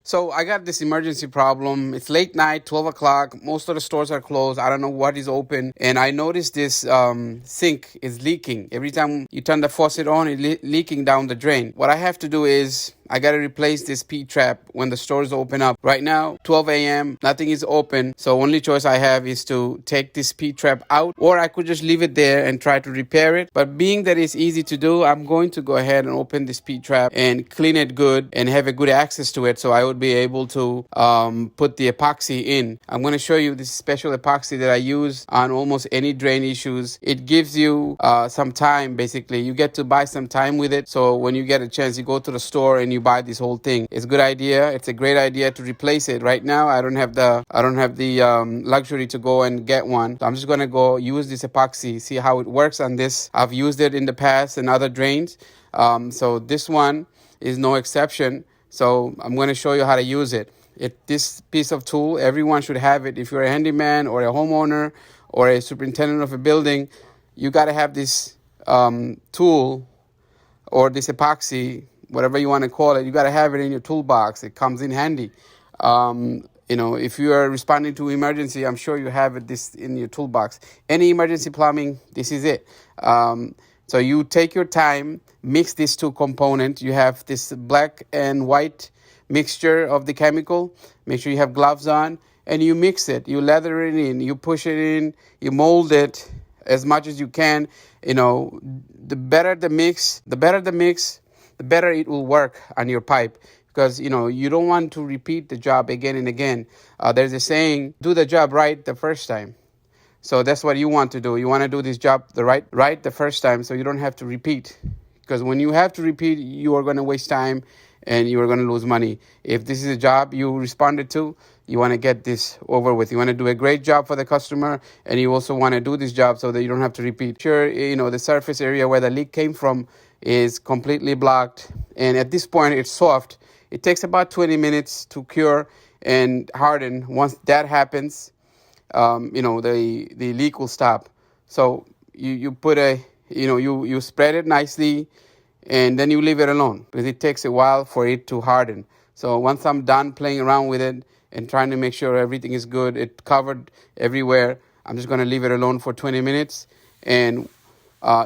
So I got this emergency problem. It's late night, 12 o'clock. Most of the stores are closed. I don't know what is open. And I noticed this sink is leaking. Every time you turn the faucet on, it's leaking down the drain. What I have to do is I got to replace this P-trap when the stores open up. Right now, 12 a.m., nothing is open. So only choice I have is to take this P-trap out, or I could just leave it there and try to repair it. But being that it's easy to do, I'm going to go ahead and open this P-trap and clean it good and have a good access to it, so I would be able to put the epoxy in. I'm going to show you this special epoxy that I use on almost any drain issues. It gives you some time, basically. You get to buy some time with it. So when you get a chance, you go to the store and you buy this whole thing. It's a good idea. It's a great idea to replace it. Right now, I don't have the luxury to go and get one. So I'm just going to go use this epoxy, see how it works on this. I've used it in the past in other drains. So this one is no exception. So I'm going to show you how to use it. This piece of tool, everyone should have it. If you're a handyman or a homeowner or a superintendent of a building, you got to have this tool or this epoxy, whatever you want to call it. You got to have it in your toolbox. It comes in handy. If you are responding to emergency, I'm sure you have this in your toolbox. Any emergency plumbing, this is it. So you take your time, mix these two components. You have this black and white mixture of the chemical. Make sure you have gloves on, and you mix it. You lather it in. You push it in. You mold it as much as you can. The better the mix, the better it will work on your pipe. Because, you don't want to repeat the job again and again. There's a saying, do the job right the first time. So that's what you want to do. You want to do this job right the first time, so you don't have to repeat. Because when you have to repeat, you are going to waste time and you are going to lose money. If this is a job you responded to, you want to get this over with. You want to do a great job for the customer, and you also want to do this job so that you don't have to repeat. Sure, the surface area where the leak came from is completely blocked, and at this point it's soft. It takes about 20 minutes to cure and harden. Once that happens, the leak will stop. So you put you spread it nicely, and then you leave it alone, because it takes a while for it to harden. So once I'm done playing around with it and trying to make sure everything is good, it covered everywhere, I'm just going to leave it alone for 20 minutes. And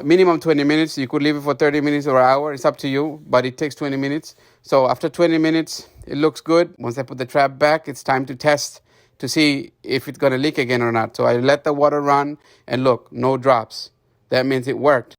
minimum 20 minutes. You could leave it for 30 minutes or an hour. It's up to you, but it takes 20 minutes. So after 20 minutes, it looks good. Once I put the trap back, it's time to test to see if it's going to leak again or not. So I let the water run, and look, no drops. That means it worked.